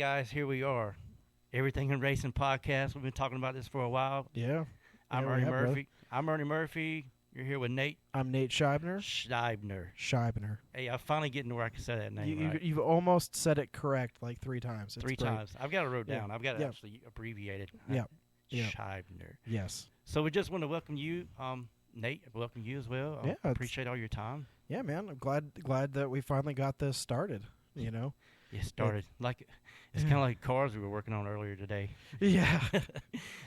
Guys, here we are. Everything in Racing podcast. We've been talking about this for a while. Yeah. I'm Yeah, Ernie brother. Murphy. I'm Ernie Murphy. You're here with Nate I'm Nate Scheibner. Scheibner. Hey, I'm finally getting to where I can say that name right. You've almost said it correct like 3 times. It's Three great. times. I've got it wrote down. Yeah. I've got it Yeah. actually abbreviated. Yeah. Yeah. Scheibner. Yes. So we just want to welcome you, Nate. Welcome you as well. Yeah, appreciate all your time. Yeah, man. I'm glad that we finally got this started. You know. It started it's kind of like cars we were working on earlier today. Yeah.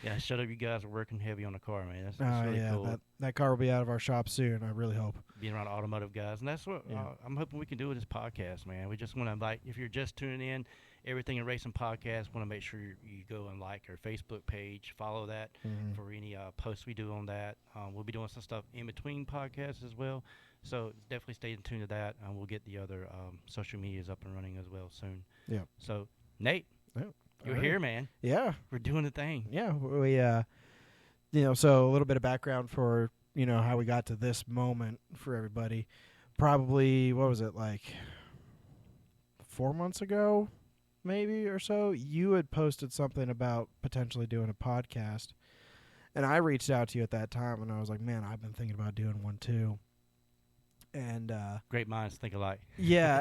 Yeah, shut up! You guys are working heavy on the car, man. That's really yeah. cool. That car will be out of our shop soon. I really hope. Being around automotive guys, and that's what Yeah. I'm hoping we can do with this podcast, man. We just want to invite, if you're just tuning in, Everything in Racing podcast, want to make sure you go and like our Facebook page, follow that for any posts we do on that. We'll be doing some stuff in between podcasts as well, so definitely stay in tune to that, and we'll get the other social medias up and running as well soon. Yeah. So, Nate, Yeah. you're All here, right. man. Yeah. We're doing the thing. Yeah. We so a little bit of background for how we got to this moment for everybody. Probably what was it, like 4 months ago? Maybe or so, you had posted something about potentially doing a podcast, and I reached out to you at that time, and I was like, "Man, I've been thinking about doing one too." And Great minds think alike. yeah,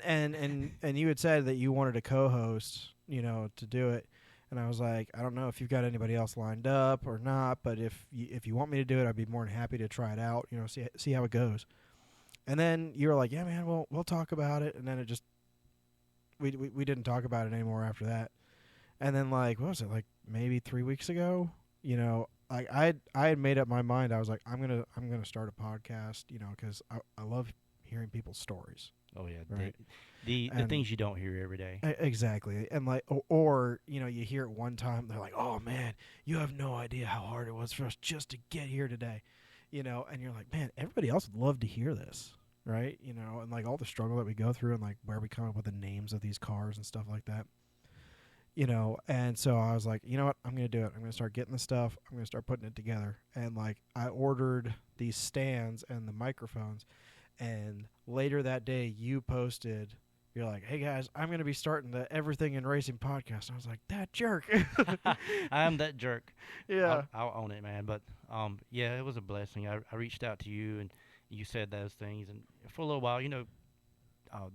and you had said that you wanted a co-host, to do it, and I was like, I don't know if you've got anybody else lined up or not, but if you want me to do it, I'd be more than happy to try it out, see how it goes. And then you were like, "Yeah, man, we'll talk about it," and then it just. We didn't talk about it anymore after that, and then what was it, like maybe 3 weeks ago? I had made up my mind. I was like, I'm gonna start a podcast, because I love hearing people's stories. Oh yeah, Right. The things you don't hear every day. Exactly, and or you hear it one time, they're like, "Oh man, you have no idea how hard it was for us just to get here today," and you're like, "Man, everybody else would love to hear this." Right, and all the struggle that we go through, and where we come up with the names of these cars and stuff like that, and so I was like, you know what, I'm gonna do it. I'm gonna start getting the stuff. I'm gonna start putting it together, and I ordered these stands and the microphones, and later that day you posted, you're like, "Hey guys, I'm gonna be starting the Everything in Racing podcast." And I was like, "That jerk." I am that jerk. Yeah, I'll own it, man. But yeah, it was a blessing. I reached out to you and you said those things, and for a little while,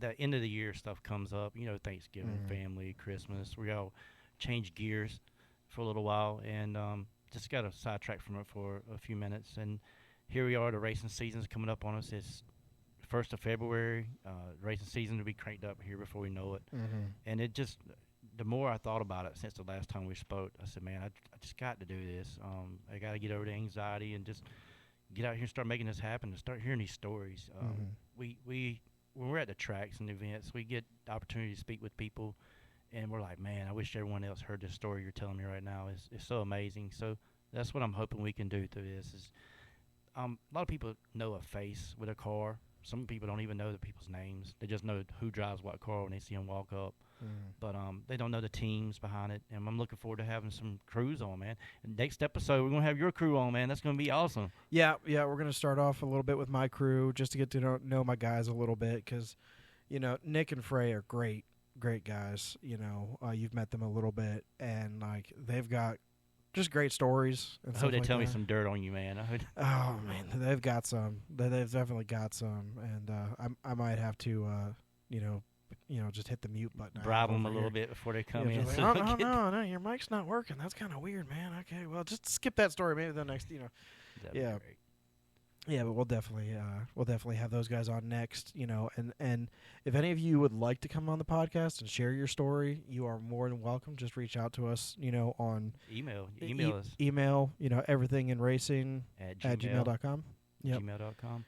that end of the year stuff comes up. Thanksgiving, family, Christmas. We all change gears for a little while, and just got a sidetrack from it for a few minutes. And here we are. The racing season's coming up on us. It's 1st of February. Racing season will be cranked up here before we know it. And it just, the more I thought about it since the last time we spoke, I said, man, I just got to do this. I got to get over the anxiety and just get out here and start making this happen and start hearing these stories. We when we're at the tracks and events, we get the opportunity to speak with people, and we're like, man, I wish everyone else heard this story you're telling me right now. It's so amazing. So that's what I'm hoping we can do through this. Is a lot of people know a face with a car. Some people don't even know the people's names. They just know who drives what car when they see them walk up. But they don't know the teams behind it, and I'm looking forward to having some crews on, man. And next episode, we're going to have your crew on, man. That's going to be awesome. Yeah, we're going to start off a little bit with my crew just to get to know my guys a little bit because, Nick and Frey are great guys. You've met them a little bit, and, they've got just great stories. And I hope they like tell me that. some dirt on you, man. Oh, man, they've got some. They've definitely got some, and I might have to, just hit the mute button. Bribe them a over little here. bit before they come in. Like, so oh, they'll no, your mic's not working. That's kind of weird, man. Okay, well, just skip that story. Maybe the next, That'd be yeah. great. Yeah, but we'll definitely have those guys on next, and if any of you would like to come on the podcast and share your story, you are more than welcome. Just reach out to us, on Email us email, everythinginracing at gmail.com. Yep. gmail.com.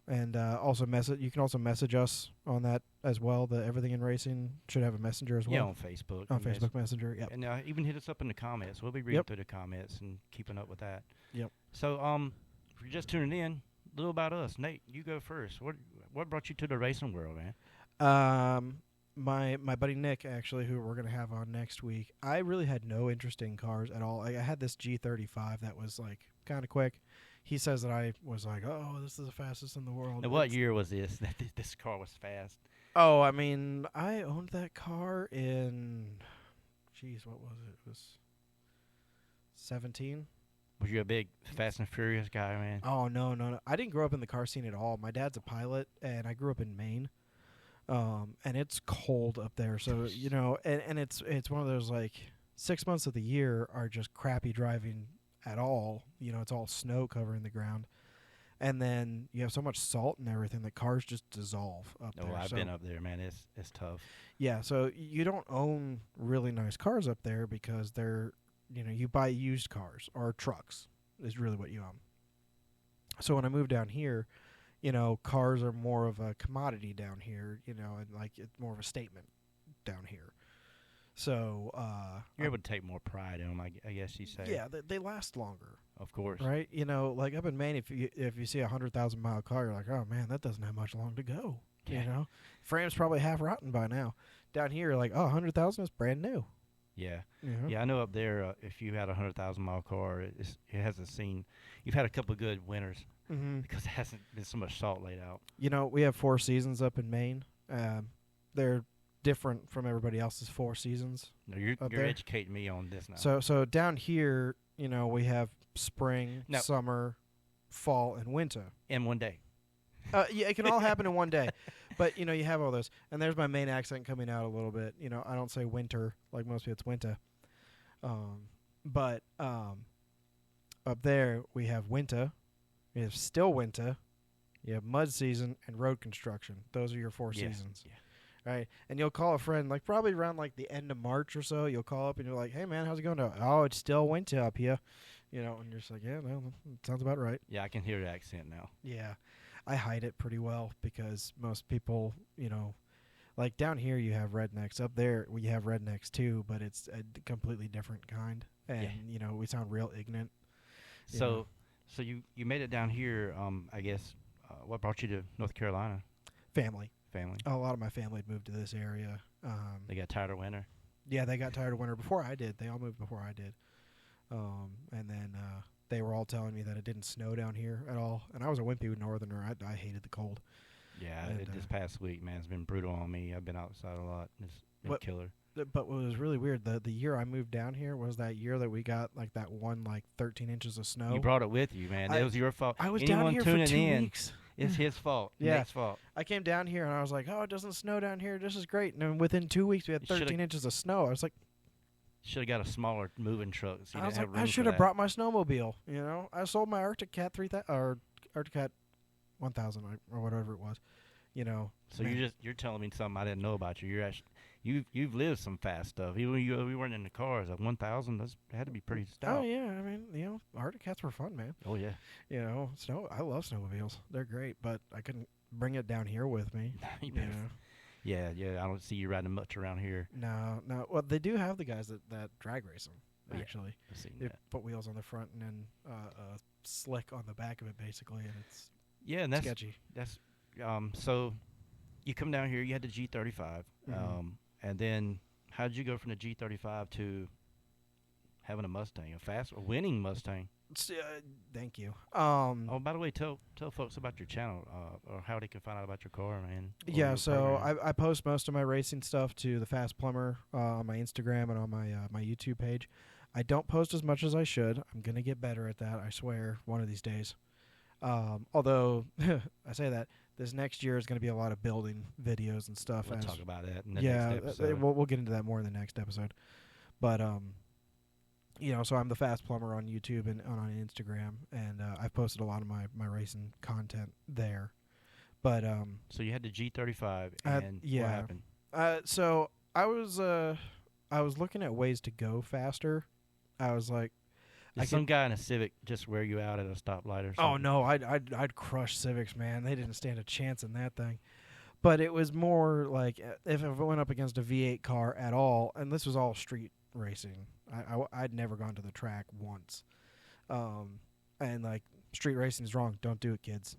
And also you can also message us on that as well. The Everything in Racing should have a messenger as well. Yeah, on Facebook. On Facebook Messenger, yep. And even hit us up in the comments. We'll be reading through the comments and keeping up with that. Yep. So, if you're just tuning in, a little about us. Nate, you go first. What brought you to the racing world, man? My buddy Nick, actually, who we're going to have on next week, I really had no interest in cars at all. I had this G35 that was, kind of quick. He says that I was like, oh, this is the fastest in the world. Now, what year was this that this car was fast? Oh, I mean, I owned that car in, jeez, what was it? It was 17. Was you a big Fast and Furious guy, man? Oh no, no, no! I didn't grow up in the car scene at all. My dad's a pilot, and I grew up in Maine. And it's cold up there, so and it's one of those like 6 months of the year are just crappy driving at all. It's all snow covering the ground, and then you have so much salt and everything that cars just dissolve up Oh, there. I've been up there, man. It's tough. Yeah, so you don't own really nice cars up there because they're you buy used cars or trucks is really what you own. So when I moved down here, cars are more of a commodity down here, and like it's more of a statement down here. So You're able to take more pride in them, I guess you say. yeah, they last longer, Of course. right? Like up in Maine, if you see 100,000-mile car, you're like, oh man, that doesn't have much long to go. Yeah. Frame's probably half rotten by now. Down here, like 100,000 is brand new. Yeah. Yeah. Yeah, I know up there, if you had a 100,000-mile car, it hasn't seen. You've had a couple of good winters Mm-hmm. because it hasn't been so much salt laid out. We have 4 seasons up in Maine. They're different from everybody else's 4 seasons. No, you're there. educating me on this now. So down here, we have spring, No. summer, fall, and winter. In one day. Yeah, it can all happen in one day. But, you have all those. And there's my Maine accent coming out a little bit. I don't say winter like most people. It's winter. But up there, we have winter. We have still winter. You have mud season and road construction. Those are your 4 Yeah, seasons. yeah. Right? And you'll call a friend, like probably around like the end of March or so. You'll call up and you're like, hey, man, how's it going? Oh, it's still winter up here. And you're just like, yeah, no, sounds about right. Yeah, I can hear the accent now. Yeah. I hide it pretty well because most people, like down here you have rednecks. Up there we have rednecks too, but it's a completely different kind. And, we sound real ignorant. So you made it down here, I guess. What brought you to North Carolina? Family. Family. A lot of my family had moved to this area. They got tired of winter. Yeah, they got tired of winter before I did. They all moved before I did. And then they were all telling me that it didn't snow down here at all. And I was a wimpy northerner. I hated the cold. Yeah, And, this past week, man, it's been brutal on me. I've been outside a lot. It's been What- killer. But what was really weird, the year I moved down here was that year that we got like that one like 13 inches of snow. You brought it with you, man. It was your fault. I was Anyone down here for tuning 2 in, weeks. it's his fault. Yeah. Nate's fault. I came down here and I was like, oh, it doesn't snow down here. This is great. And then within 2 weeks, we had You shoulda- 13 inches of snow. I was like, Should have got a smaller moving truck. So you didn't have room I for should have that. brought my snowmobile. I sold my Arctic Cat 3000 or Arctic Cat 1000 or whatever it was. So man. you're telling me something I didn't know about you. You're actually you've lived some fast stuff. Even we weren't in the cars. At 1,000, that had to be pretty stout. Oh yeah, I mean, Arctic Cats were fun, man. Oh yeah. I love snowmobiles. They're great, but I couldn't bring it down here with me. You You better- know? Yeah. I don't see you riding much around here. No. Well, they do have the guys that drag race them. Yeah. Actually, I've seen they that. put wheels on the front and then a slick on the back of it, basically, and it's Yeah, and that's sketchy. so you come down here. You had the G35, Mhm. and then how did you go from the G35 to having a Mustang, a winning Mustang? Thank you. Oh, by the way, tell folks about your channel or how they can find out about your car, man. or Yeah, your so program. I post most of my racing stuff to the Fast Plumber on my Instagram and on my YouTube page. I don't post as much as I should. I'm gonna get better at that. I swear, one of these days. Although I say that this next year is going to be a lot of building videos and stuff. We'll as- talk about that in the yeah, next episode. we'll get into that more in the next episode. But so I'm the Fast Plumber on YouTube and on Instagram, and I've posted a lot of my racing content there. But So you had the G35, Uh, and yeah. what happened? so I was looking at ways to go faster. I was like, Did some guy in a Civic just wear you out at a stoplight or something? oh no, I'd crush Civics, man. They didn't stand a chance in that thing. But it was more like if it went up against a V8 car at all, and this was all street racing. I'd never gone to the track once, and like street racing is wrong. Don't do it, kids.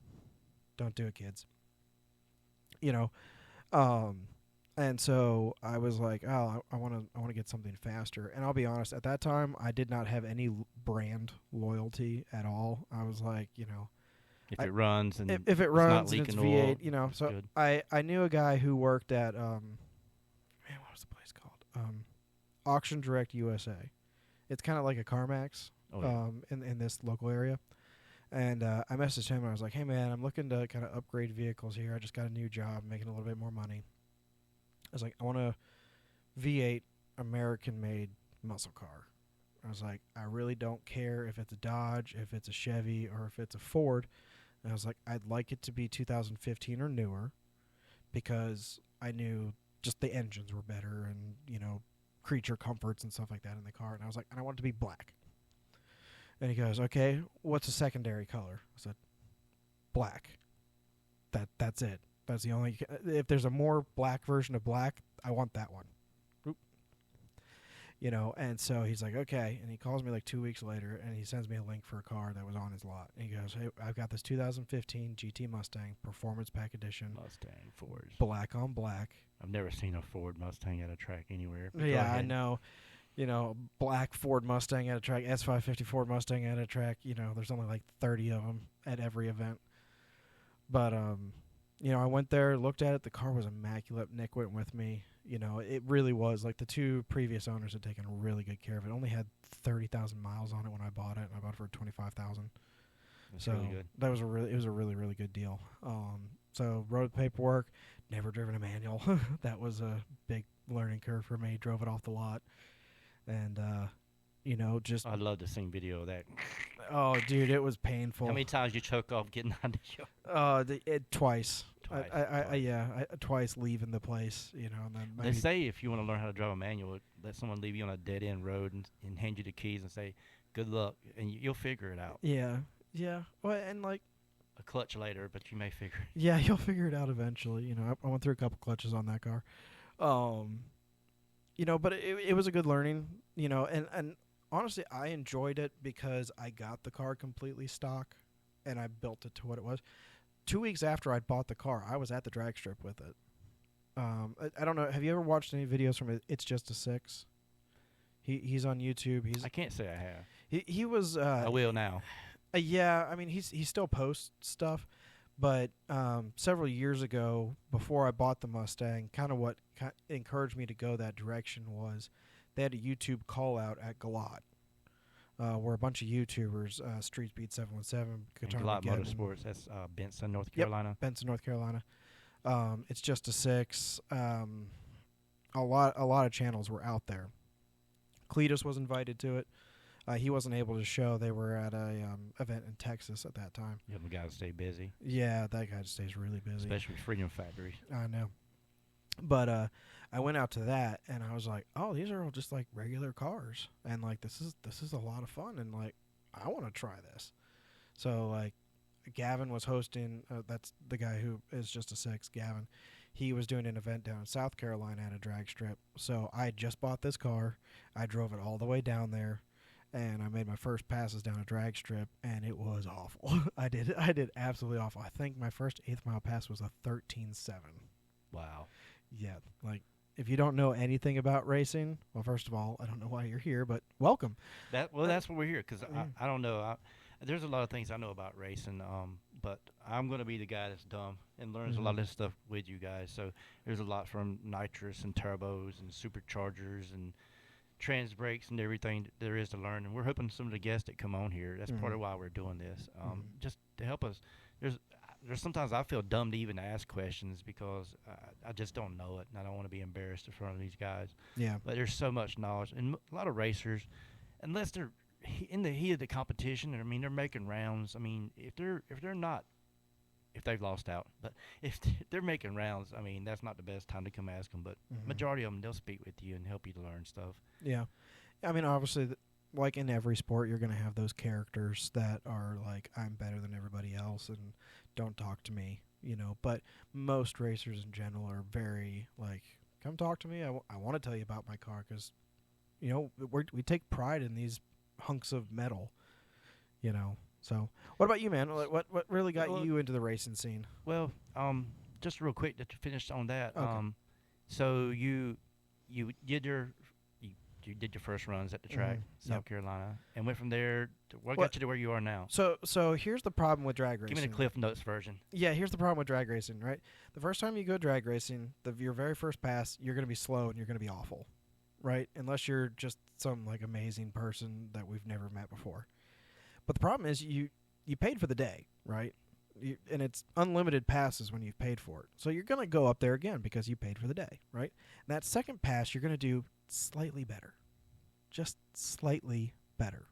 Don't do it, kids. And so I was like, oh, I want to get something faster. And I'll be honest, at that time, I did not have any brand loyalty at all. I was like, If it runs and if it it's runs not and it's leaking V8, oil, you know. it's So good. I knew a guy who worked at man, what was the place called? Auction Direct USA. It's kind of like a CarMax Oh, yeah. in this local area. And I messaged him and I was like, hey man, I'm looking to kind of upgrade vehicles here. I just got a new job, making a little bit more money. I was like, I want a V8 American-made muscle car. I was like, I really don't care if it's a Dodge, if it's a Chevy, or if it's a Ford. And I was like, I'd like it to be 2015 or newer because I knew just the engines were better and, you know, creature comforts and stuff like that in the car. And I was like, and I want it to be black. And he goes, okay, what's a secondary color? I said, black. That's it. That's the only. If there's a more black version of black, I want that one. Oop. You know, and so he's like, okay. And he calls me like 2 weeks later, and he sends me a link for a car that was on his lot. And he goes, hey, I've got this 2015 GT Mustang Performance Pack Edition, Mustang Fords. black on black. I've never seen a Ford Mustang at a track anywhere. Go Yeah, I ahead. know. You know, black Ford Mustang at a track, S550 Ford Mustang at a track. You know, there's only like 30 of them at every event. But you know, I went there, looked at it. The car was immaculate. Nick went with me. You know, it really was. Like the two previous owners had taken really good care of it. It only had 30,000 miles on it when I bought it, and I bought it for 25,000. That's So really good. that was it was a really, really good deal. So wrote the paperwork. Never driven a manual. That was a big learning curve for me. Drove it off the lot, and you know, just I'd love to see video of that. oh, dude, it was painful. How many times you choke off getting out of your Twice. Twice. I twice leaving the place, you know, and then They say if you want to learn how to drive a manual, let someone leave you on a dead end road and hand you the keys and say, "Good luck," and you'll figure it out. yeah. Well, and like, A clutch later, but you may figure. yeah, you'll figure it out eventually. You know, I went through a couple clutches on that car. You know, but it was a good learning. You know, and honestly, I enjoyed it because I got the car completely stock, and I built it to what it was. 2 weeks after I'd bought the car, I was at the drag strip with it. I don't know. Have you ever watched any videos from it? It's Just a Six. He's on YouTube. I can't say I have. He was. I will now. Yeah, I mean he still posts stuff, but several years ago, before I bought the Mustang, kind of what encouraged me to go that direction was they had a YouTube call out at Galat, where a bunch of YouTubers, Street Speed 717, Guitar Galot Armageddon, Motorsports. That's Benson, North Carolina. Benson, North Carolina. It's Just a Six. A lot of channels were out there. Cletus was invited to it. He wasn't able to show. They were at a event in Texas at that time. You have a guy to stay busy, Yeah, that guy stays really busy. especially with Freedom Factory. I know. But I went out to that and I was like, oh, these are all just like regular cars, and like this is a lot of fun, and like I want to try this. So like Gavin was hosting. That's the guy who is Just a Six. Gavin. He was doing an event down in South Carolina at a drag strip. So I just bought this car. I drove it all the way down there. And I made my first passes down a drag strip, and it was awful. I did absolutely awful. I think my first 8th mile pass was a 13.7. Wow. Yeah, like if you don't know anything about racing, well, first of all, I don't know why you're here, but welcome. That's what we're here because I don't know. There's a lot of things I know about racing, but I'm going to be the guy that's dumb and learns a lot of this stuff with you guys. So there's a lot from nitrous and turbos and superchargers and trans brakes and everything there is to learn, and we're hoping some of the guests that come on here, that's part of why we're doing this, just to help us. There's sometimes I feel dumb to even ask questions because I just don't know it, and I don't want to be embarrassed in front of these guys. Yeah. But there's so much knowledge, and a lot of racers, unless they're in the heat of the competition, I mean, they're making rounds. I mean, if they've lost out, but if they're making rounds, I mean, that's not the best time to come ask them. But majority of them, they'll speak with you and help you to learn stuff. Yeah. I mean, obviously, like in every sport, you're going to have those characters that are like, I'm better than everybody else and don't talk to me, you know. But most racers in general are very like, come talk to me. I want to tell you about my car because, you know, we take pride in these hunks of metal, you know. So, what about you, man? What really got you into the racing scene? Well, just real quick to finish on that. Okay. So you did you did your first runs at the track, South Yep. Carolina, and went from there. What Well, got you to where you are now? So here's the problem with drag racing. Give me the Cliff Notes version. Yeah, here's the problem with drag racing, right? The first time you go drag racing, your very first pass, you're going to be slow and you're going to be awful, right? Unless you're just some like amazing person that we've never met before. But the problem is you paid for the day, right? And it's unlimited passes when you've paid for it. So you're going to go up there again because you paid for the day, right? And that second pass, you're going to do slightly better. Just slightly better.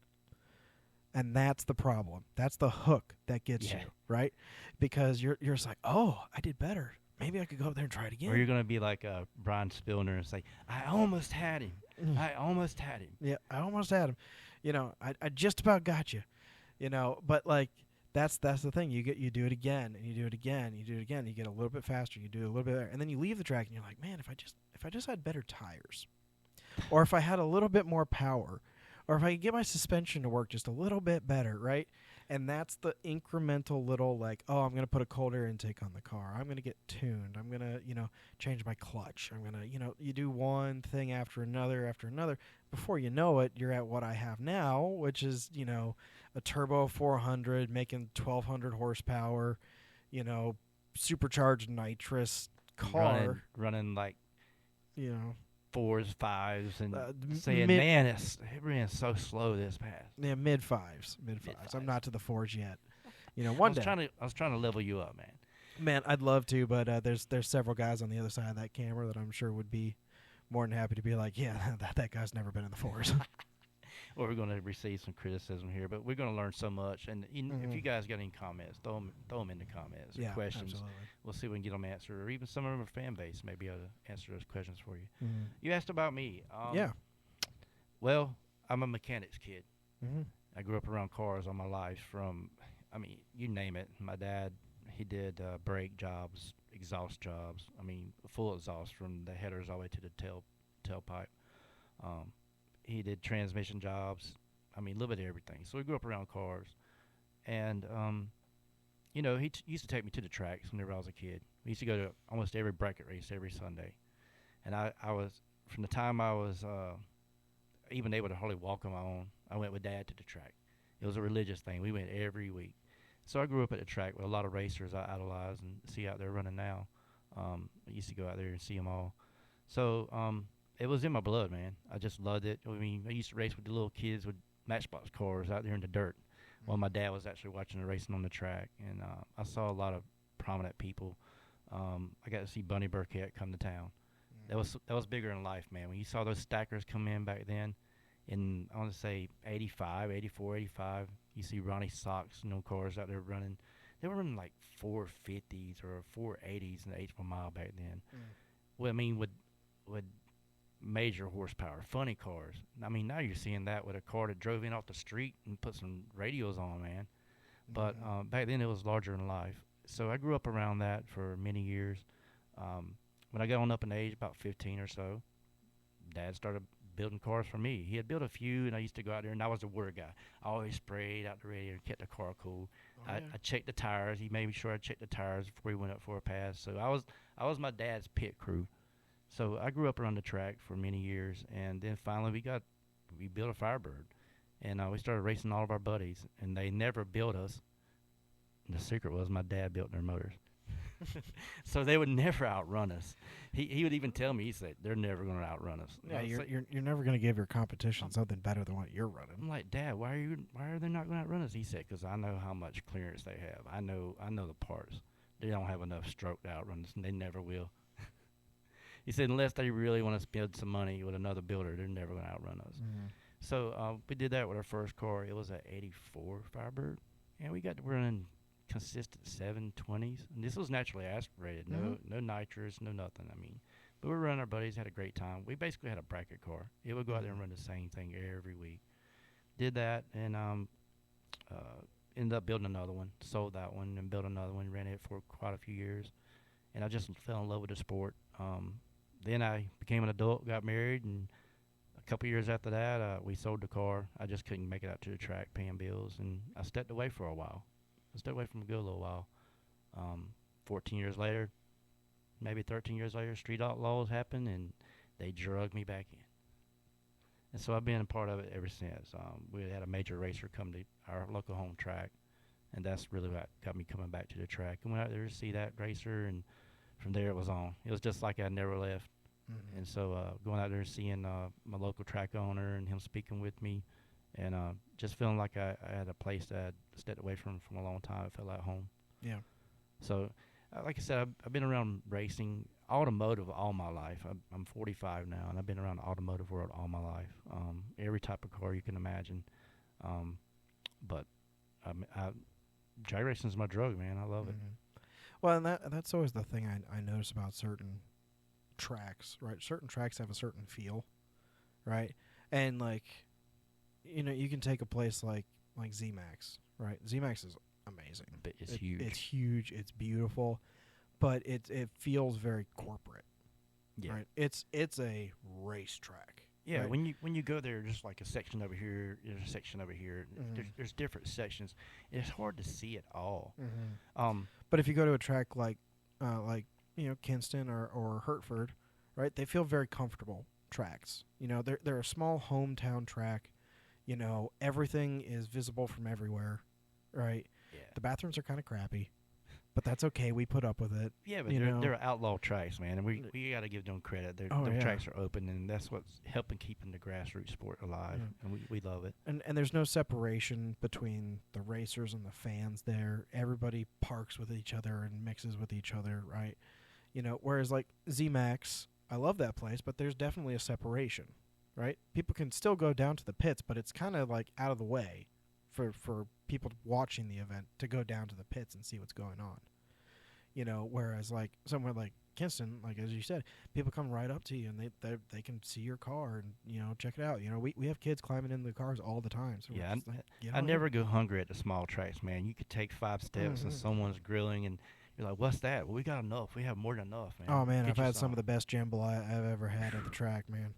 And that's the problem. That's the hook that gets you, right? Because you're just like, oh, I did better. Maybe I could go up there and try it again. Or you're going to be like Brian Spillner and say, I almost had him. I almost had him. Yeah, I almost had him. I just about got you. But like that's the thing. You do it again and you do it again, you do it again. You get a little bit faster. You do it a little bit better, and then you leave the track and you're like, man, if I just had better tires, or if I had a little bit more power, or if I could get my suspension to work just a little bit better, right? And that's the incremental little like, oh, I'm going to put a cold air intake on the car. I'm going to get tuned. I'm going to, change my clutch. I'm going to, you do one thing after another. Before you know it, you're at what I have now, which is, a turbo 400 making 1,200 horsepower, supercharged nitrous car. Running like you know, 4s, 5s, and saying, mid- man, it ran so slow this pass. yeah, mid fives. Mid-fives. I'm not to the 4s yet. One day. I was trying to level you up, man. Man, I'd love to, but there's several guys on the other side of that camera that I'm sure would be more than happy to be like, yeah, that guy's never been in the 4s. Well, we're going to receive some criticism here, but we're going to learn so much. And if you guys got any comments, throw them in the comments. Yeah, or questions. absolutely. We'll see if we can get them answered, or even some of our fan base may be able to answer those questions for you. Mm-hmm. You asked about me. Yeah. Well, I'm a mechanics kid. Mm-hmm. I grew up around cars all my life you name it. My dad, he did brake jobs, exhaust jobs. Full exhaust from the headers all the way to the tailpipe. He did transmission jobs. A little bit of everything. So we grew up around cars. And, he used to take me to the tracks whenever I was a kid. We used to go to almost every bracket race every Sunday. And I was, from the time I was even able to hardly walk on my own, I went with Dad to the track. It was a religious thing. We went every week. So I grew up at the track with a lot of racers I idolize and see out there running now. I used to go out there and see them all. So it was in my blood, man. I just loved it. I used to race with the little kids with Matchbox cars out there in the dirt while my dad was actually watching the racing on the track. And I saw a lot of prominent people. I got to see Bunny Burkett come to town. That was bigger in life, man. When you saw those stackers come in back then, in, I want to say, 85, 84, 85, you see Ronnie Socks and cars out there running. They were running like 450s or 480s in the 8th mile back then. Well, with major horsepower, funny cars. Now you're seeing that with a car that drove in off the street and put some radios on, man. But back then it was larger than life. So I grew up around that for many years. When I got on up in age, about 15 or so, Dad started building cars for me. He had built a few, and I used to go out there, and I was a word guy. I always sprayed out the radiator and kept the car cool. I checked the tires. He made sure I checked the tires before he went up for a pass. So I was my dad's pit crew. So I grew up around the track for many years, and then finally we built a Firebird, and we started racing all of our buddies, and they never built us. And the secret was my dad built their motors. So they would never outrun us. He would even tell me, he said, they're never going to outrun us. Yeah, you're never going to give your competition something better than what you're running. I'm like, Dad, why are they not going to outrun us? He said, because I know how much clearance they have. I know the parts. They don't have enough stroke to outrun us, and they never will. He said, unless they really want to spend some money with another builder, they're never going to outrun us. Mm-hmm. So we did that with our first car. It was an 84 Firebird, and we got to running consistent 720s. And this was naturally aspirated. No nitrous, no nothing. But we were running our buddies, had a great time. We basically had a bracket car. It would go out there and run the same thing every week. Did that, and ended up building another one. Sold that one and built another one. Ran it for quite a few years. And I just fell in love with the sport. Then I became an adult, got married, and a couple years after that, we sold the car. I just couldn't make it out to the track, paying bills, and I stepped away for a while. I stepped away from a good little while. 14 years later, maybe 13 years later, street outlaws happened, and they drugged me back in. And so I've been a part of it ever since. We had a major racer come to our local home track, and that's really what got me coming back to the track. And went out there to see that racer, and from there it was on. It was just like I never left. Mm-hmm. And so going out there and seeing my local track owner and him speaking with me, and just feeling like I had a place that I'd stepped away from a long time. It felt like home. Yeah. So, like I said, I've been around racing, automotive all my life. I'm 45 now, and I've been around the automotive world all my life. Every type of car you can imagine. But drag racing is my drug, man. I love it. Mm-hmm. Well, and that's always the thing I notice about certain tracks, right? Certain tracks have a certain feel, right? And like, you can take a place like ZMAX, right? ZMAX is amazing. But it's huge. It's huge. It's beautiful, but it feels very corporate. Yeah. Right. It's a racetrack. Yeah, right? when you go there, just like a section over here, there's a section over here. Mm-hmm. There's different sections. It's hard to see it all. Mm-hmm. But if you go to a track like Kinston or Hertford, right? They feel very comfortable tracks. They're a small hometown track. Everything is visible from everywhere, right? Yeah. The bathrooms are kind of crappy, but that's okay. We put up with it. Yeah, but you know? they're outlaw tracks, man, and we got to give them credit. Their tracks are open, and that's what's helping keeping the grassroots sport alive, and we love it. And there's no separation between the racers and the fans there. Everybody parks with each other and mixes with each other, right? Whereas like ZMAX, I love that place, but there's definitely a separation, right? People can still go down to the pits, but it's kind of like out of the way for people watching the event to go down to the pits and see what's going on. Whereas like somewhere like Kinston, like as you said, people come right up to you and they can see your car and check it out. We have kids climbing in the cars all the time. So Yeah, like, I never go hungry at the small tracks, man. You could take 5 steps and someone's grilling, and you're like, "What's that?" Well, we got enough. We have more than enough, man. Oh man, I've had some of the best jambalaya I've ever had at the track, man.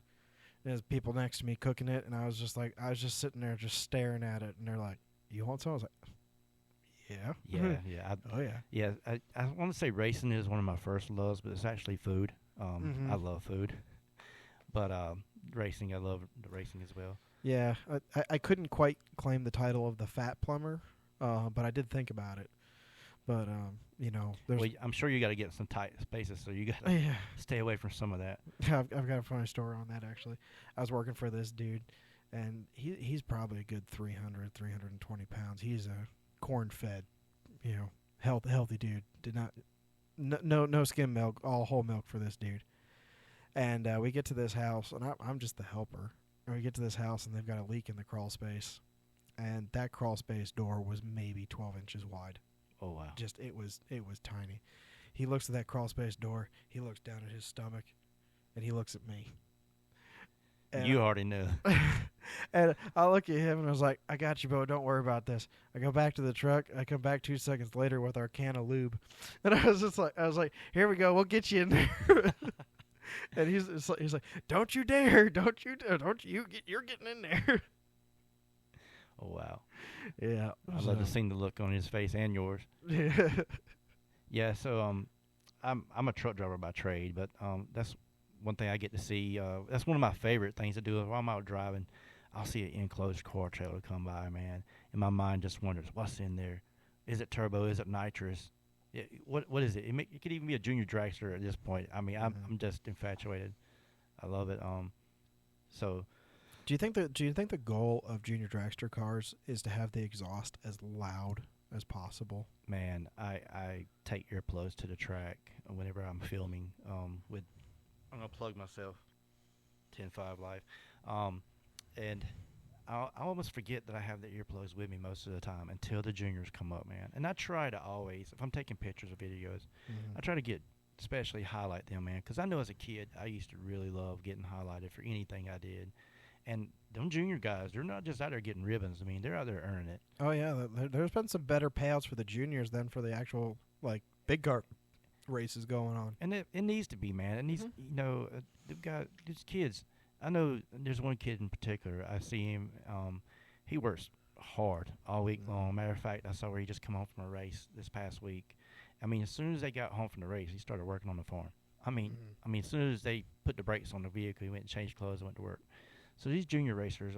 There's people next to me cooking it, and I was just sitting there just staring at it, and they're like, "You want some?" I was like, "Yeah, yeah." oh yeah, Yeah. I want to say racing is one of my first loves, but it's actually food. I love food, but racing, I love the racing as well. yeah." I couldn't quite claim the title of the fat plumber, but I did think about it. But there's Well, I'm sure you got to get some tight spaces, so you got to stay away from some of that. I've got a funny story on that actually. I was working for this dude, and he's probably a good 320 pounds. He's a corn-fed, healthy dude. Did not no skim milk, all whole milk for this dude. And we get to this house, and I'm just the helper. And we get to this house, and they've got a leak in the crawl space, and that crawl space door was maybe 12 inches wide. Oh wow! Just it was tiny. He looks at that crawl space door. He looks down at his stomach, and he looks at me. And You already know. and I look at him and I was like, "I got you, Bo. Don't worry about this." I go back to the truck. I come back 2 seconds later with our can of lube, and I was like, "Here we go. We'll get you in there." And he's like, "Don't you dare! Don't you you're getting in there." Oh wow! Yeah, I'd love to see the look on his face and yours. Yeah. Yeah, so I'm a truck driver by trade, but that's one thing I get to see. That's one of my favorite things to do. While I'm out driving, I'll see an enclosed car trailer come by, man, and my mind just wonders, what's in there? Is it turbo? Is it nitrous? What is it? It could even be a junior dragster at this point. I mean, I'm just infatuated. I love it. So. Do you think the goal of junior dragster cars is to have the exhaust as loud as possible? Man, I take earplugs to the track whenever I'm filming. I'm gonna plug myself. 10.5 life, and I almost forget that I have the earplugs with me most of the time until the juniors come up, man. And I try to always, if I'm taking pictures or videos, I try to especially highlight them, man, because I know as a kid I used to really love getting highlighted for anything I did. And them junior guys, they're not just out there getting ribbons. I mean, they're out there earning it. Oh, yeah. There's been some better payouts for the juniors than for the actual, big car races going on. And it needs to be, man. It needs, they've got these kids. I know there's one kid in particular. I see him. He works hard all week long. Matter of fact, I saw where he just come home from a race this past week. I mean, as soon as they got home from the race, he started working on the farm. I mean, as soon as they put the brakes on the vehicle, he went and changed clothes and went to work. So these junior racers,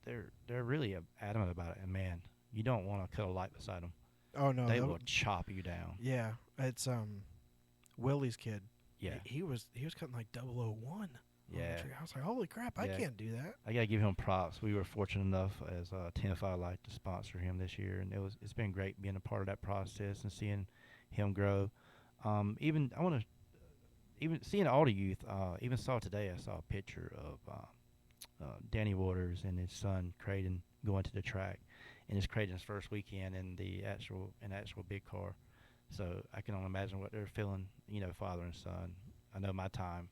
they're really adamant about it. And man, you don't want to cut a light beside them. Oh no, They will chop you down. yeah, it's Willie's kid. Yeah, He was cutting like 001. yeah. I was like, holy crap, I Yeah. can't do that. I gotta give him props. We were fortunate enough as 10-5 Life to sponsor him this year, and it's been great being a part of that process and seeing him grow. Even I want to even seeing all the youth. Even saw today. I saw a picture of Danny Waters and his son Creighton going to the track, and it's Creighton's first weekend in the actual big car. So I can only imagine what they're feeling. Father and son. I know my time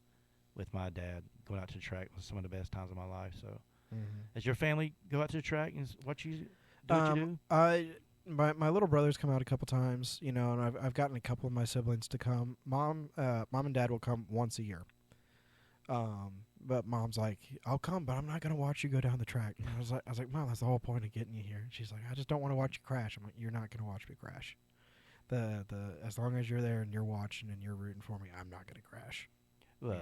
with my dad going out to the track was some of the best times of my life. So, Does your family go out to the track and what you do? My little brother's come out a couple times, and I've gotten a couple of my siblings to come. Mom and Dad will come once a year. But Mom's like, I'll come, but I'm not gonna watch you go down the track. And I was like, Mom, that's the whole point of getting you here. She's like, I just don't want to watch you crash. I'm like, you're not gonna watch me crash. As long as you're there and you're watching and you're rooting for me, I'm not gonna crash. Well,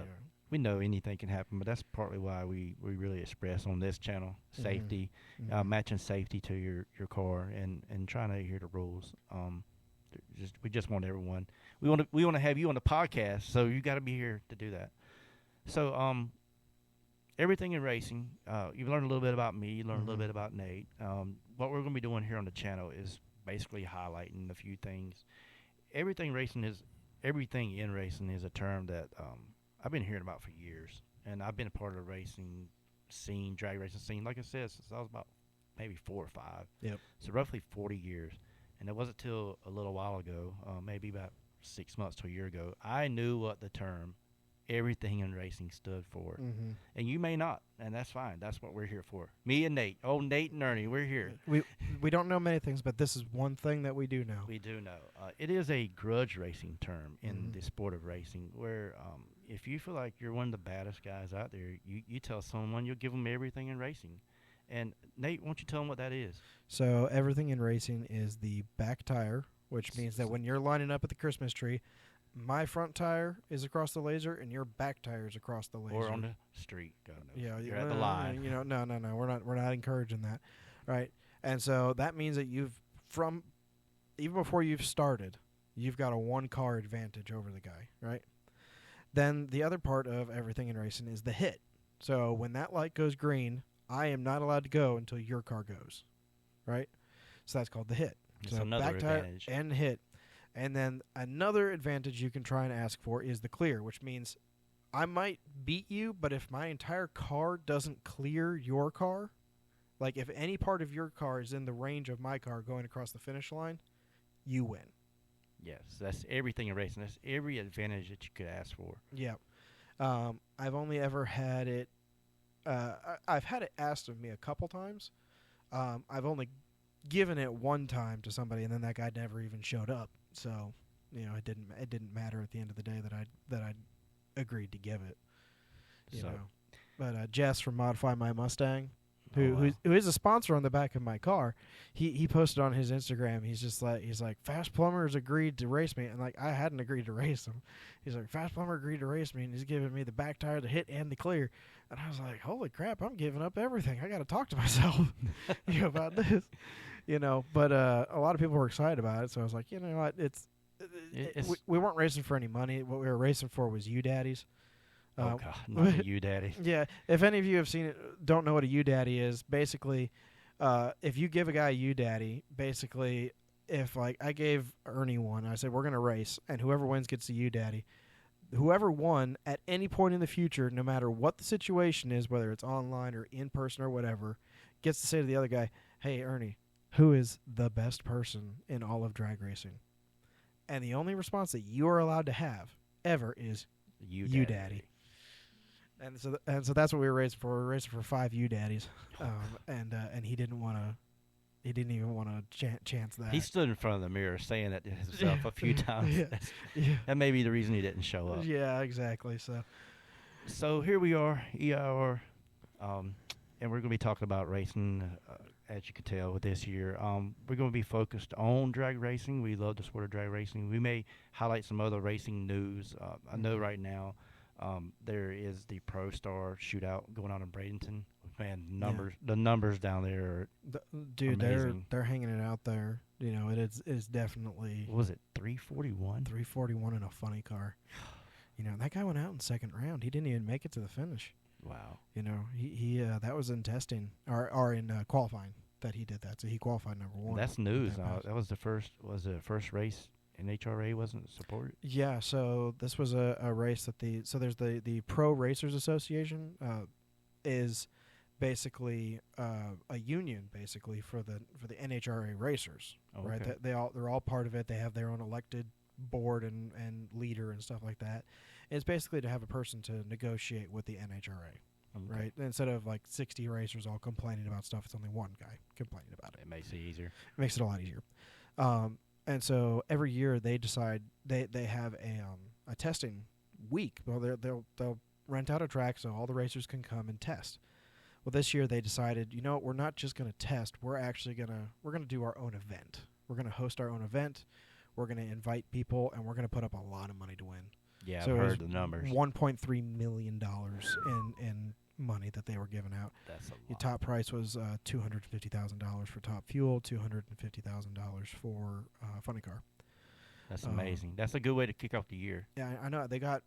we know anything can happen, but that's partly why we really express on this channel safety, matching safety to your car and trying to adhere to rules. We just want everyone. We want to have you on the podcast, so you got to be here to do that. So everything in racing, you've learned a little bit about me. You learned a little bit about Nate. What we're going to be doing here on the channel is basically highlighting a few things. Everything in racing is a term that I've been hearing about for years, and I've been a part of the racing scene, drag racing scene, like I said, since I was about maybe 4 or 5. Yep. So roughly 40 years. And it wasn't until a little while ago, maybe about 6 months to a year ago, I knew what the term everything in racing stood for. And you may not, and that's fine. That's what we're here for. Me and Nate. Oh, Nate and Ernie, we're here. We don't know many things, but this is one thing that we do know. We do know. It is a grudge racing term in the sport of racing where if you feel like you're one of the baddest guys out there, you tell someone you'll give them everything in racing. And Nate, why don't you tell them what that is? So everything in racing is the back tire, which means that when you're lining up at the Christmas tree, my front tire is across the laser and your back tire is across the laser. Or on the street. God knows. Yeah, you're at the line. No. We're not encouraging that, right? And so that means that even before you've started, you've got a 1-car advantage over the guy, right? Then the other part of everything in racing is the hit. So when that light goes green, I am not allowed to go until your car goes, right? So that's called the hit. It's so another back tire advantage. and hit. And then another advantage you can try and ask for is the clear, which means I might beat you, but if my entire car doesn't clear your car, like if any part of your car is in the range of my car going across the finish line, you win. Yes, that's everything in racing. That's every advantage that you could ask for. Yeah. I've only ever had it I've had it asked of me a couple times. I've only given it one time to somebody, and then that guy never even showed up. So, it didn't matter at the end of the day that I agreed to give it. You know. But Jess from Modify My Mustang, who is a sponsor on the back of my car, he posted on his Instagram. He's like Fast Plumber has agreed to race me, and like I hadn't agreed to race him. He's like Fast Plumber agreed to race me, and he's giving me the back tire, the hit, and the clear. And I was like, holy crap, I'm giving up everything. I got to talk to myself about this. But a lot of people were excited about it, so I was like, you know what, we weren't racing for any money. What we were racing for was you daddies. Oh God, not a you daddy. Yeah, if any of you have seen it, don't know what a you daddy is. Basically, if you give a guy a you daddy, basically, if like I gave Ernie one, I said we're gonna race, and whoever wins gets the you daddy. Whoever won at any point in the future, no matter what the situation is, whether it's online or in person or whatever, gets to say to the other guy, "Hey, Ernie, who is the best person in all of drag racing?" And the only response that you are allowed to have ever is you daddy. And so that's what we were racing for. We were racing for 5 you daddies, and he didn't want to. He didn't even want to chance that. He stood in front of the mirror saying that to himself a few times. That may be the reason he didn't show up. Yeah, exactly. So here we are, EIR, and we're going to be talking about racing, as you can tell, with this year. We're going to be focused on drag racing. We love the sport of drag racing. We may highlight some other racing news. I know right now there is the Pro Star shootout going on in Bradenton. man, the numbers down there are Dude, amazing. they're hanging it out there. You know, it's definitely What was it 341? 341 in a funny car. You know, that guy went out in second round. He didn't even make it to the finish. Wow. You know, he that was in testing or in qualifying that he did that. So he qualified number 1. That's news. That was the first race NHRA wasn't supported. Yeah, so this was a race that there's the Pro Racers Association is basically a union basically for the NHRA racers, right? Okay. They're all part of it. They have their own elected board and leader and stuff like that. It's basically to have a person to negotiate with the NHRA, right? Instead of like 60 racers all complaining about stuff, it's only one guy complaining about it. It makes it easier. It makes it a lot easier. And so every year they decide they have a testing week. Well, they'll rent out a track so all the racers can come and test. Well, this year they decided, you know, we're not just going to test. We're actually we're gonna do our own event. We're going to host our own event. We're going to invite people, and we're going to put up a lot of money to win. Yeah, so I've heard the numbers. $1.3 million in money that they were giving out. That's a lot. The top price was $250,000 for top fuel, $250,000 for funny car. That's amazing. That's a good way to kick off the year. Yeah, I know. They got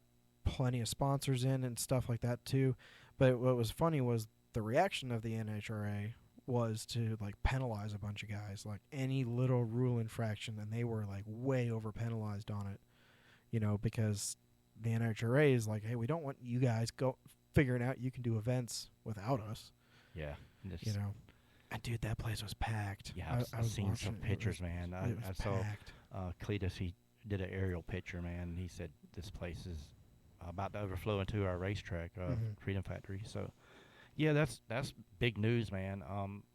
plenty of sponsors in and stuff like that, too. But what was funny was the reaction of the NHRA was to, like, penalize a bunch of guys. Like, any little rule infraction, and they were, like, way over-penalized on it. You know, because the NHRA is like, hey, we don't want you guys figuring out you can do events without us. Yeah. You know. And, dude, that place was packed. Yeah, I've seen some pictures, man. I saw Cletus, he did an aerial picture, man, and he said this place is about to overflow into our racetrack, Freedom Factory. So, yeah, that's big news, man.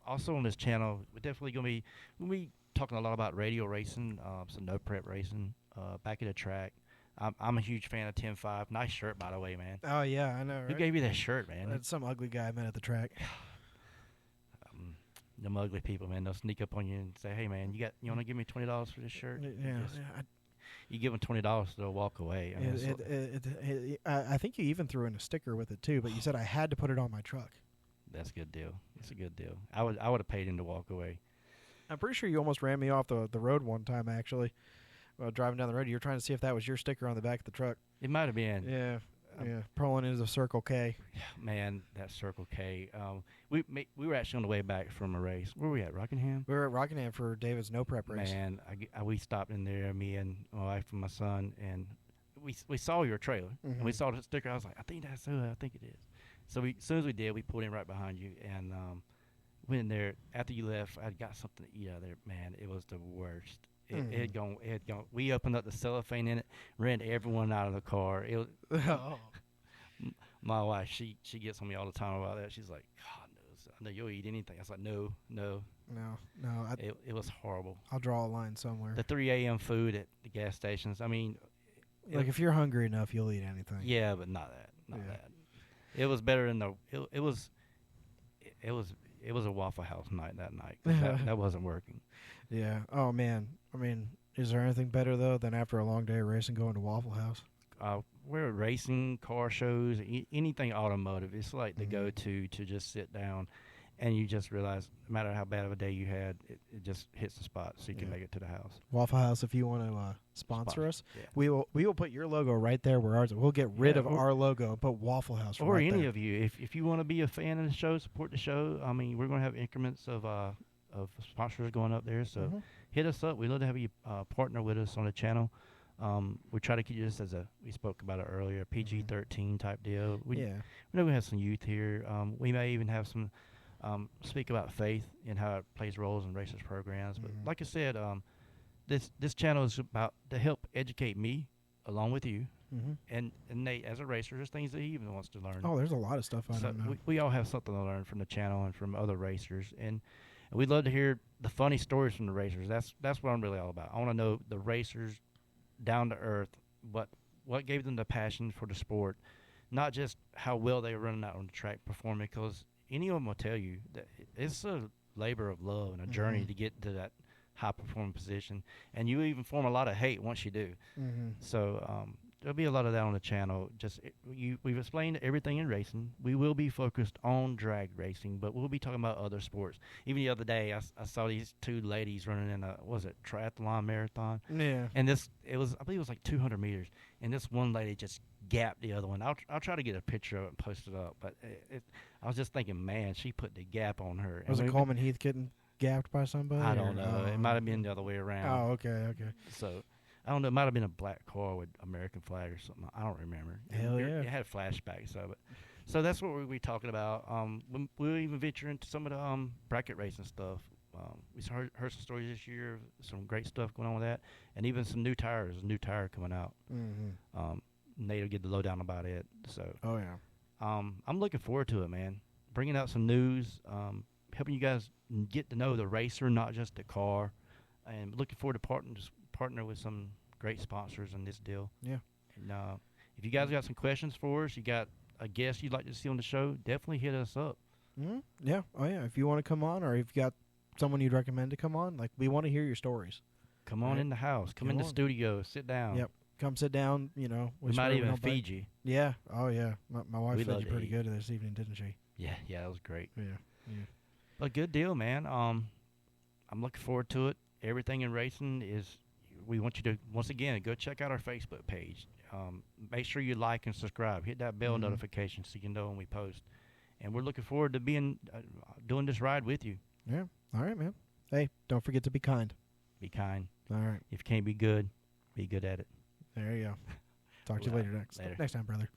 Also on this channel, we're definitely going to be talking a lot about radio racing, some no prep racing, back at the track. I'm a huge fan of 10.5. Nice shirt, by the way, man. Oh, yeah, I know, right? Who gave you that shirt, man? That's some ugly guy I met at the track. Them ugly people, man, they'll sneak up on you and say, hey, man, you want to give me $20 for this shirt? Yeah. You give them $20, they'll walk away. I think you even threw in a sticker with it, too, but you said I had to put it on my truck. That's a good deal. It's a good deal. I would have paid him to walk away. I'm pretty sure you almost ran me off the road one time, actually. Driving down the road, you were trying to see if that was your sticker on the back of the truck. It might have been. Yeah. Pulling into the Circle K. Man, that Circle K. We were actually on the way back from a race. Where were we at, Rockingham? We were at Rockingham for David's no prep race. Man, we stopped in there, me and my wife and my son, and we saw your trailer, and we saw the sticker. I was like, I think that's who I think it is. So as soon as we did, we pulled in right behind you, and went in there. After you left, I got something to eat out of there. Man, it was the worst. It had gone. We opened up the cellophane in it, ran everyone out of the car. It was, my wife, she gets on me all the time about that. She's like, God knows, I know you'll eat anything. I was like, no. It was horrible. I'll draw a line somewhere. The 3 a.m. food at the gas stations. I mean, like if you're hungry enough, you'll eat anything. Yeah, but not that. Not that. It was better than it was a Waffle House night that night. That wasn't working. Yeah. Oh man. I mean, is there anything better though than after a long day of racing going to Waffle House? We're racing, car shows, anything automotive. It's like the go-to to just sit down, and you just realize no matter how bad of a day you had, it just hits the spot so you can make it to the house. Waffle House, if you want to sponsor us, yeah. we will put your logo right there where ours is. We'll get rid of our logo and put Waffle House or right any there. of you. If you want to be a fan of the show, support the show. I mean, we're going to have increments of sponsors going up there, so hit us up. We'd love to have you partner with us on the channel. We try to keep this as we spoke about it earlier, PG-13 type deal. We know we have some youth here. We may even have some speak about faith and how it plays roles in racers programs. But like I said, this channel is about to help educate me along with you. And Nate, as a racer, there's things that he even wants to learn. Oh, there's a lot of stuff I don't know. We all have something to learn from the channel and from other racers. And we'd love to hear the funny stories from the racers. That's what I'm really all about. I want to know the racers down to earth, what gave them the passion for the sport, not just how well they were running out on the track performing, because any of them will tell you that it's a labor of love and a journey to get to that high performing position, and you even form a lot of hate once you do. So there'll be a lot of that on the channel. We've explained everything in racing. We will be focused on drag racing, but we'll be talking about other sports. Even the other day, I saw these two ladies running in a triathlon marathon. Yeah. And I believe it was like 200 meters, and this one lady just gapped the other one. I'll try to get a picture of it and post it up. But I was just thinking, man, she put the gap on her. Was it Coleman Heath getting gapped by somebody? I don't know. It might have been the other way around. Oh, okay. So, I don't know. It might have been a black car with American flag or something. I don't remember. Hell yeah. It had flashbacks of it. So that's what we'll be talking about. We'll even venture into some of the bracket racing stuff. We heard some stories this year, some great stuff going on with that, and even some new tires. A new tire coming out. Mm-hmm. Nate will get the lowdown about it. So, oh yeah. I'm looking forward to it, man. Bringing out some news, helping you guys get to know the racer, not just the car, and looking forward to partner with some great sponsors in this deal. Yeah. And if you guys got some questions for us, you got a guest you'd like to see on the show, definitely hit us up. Mm-hmm. Yeah. Oh yeah. If you want to come on, or if you got someone you'd recommend to come on, like, we want to hear your stories. Come on in the house. Come in the studio. Sit down. Yep. Come sit down. You know, we might even feed you. Yeah. Oh yeah. My wife fed you pretty eat. good this evening, didn't she? Yeah. That was great. Yeah. But good deal, man. I'm looking forward to it. Everything in racing is. We want you to, once again, go check out our Facebook page. Make sure you like and subscribe. Hit that bell notification so you can know when we post. And we're looking forward to doing this ride with you. Yeah. All right, man. Hey, don't forget to be kind. Be kind. All right. If you can't be good at it. There you go. Talk to you later. Next time, brother.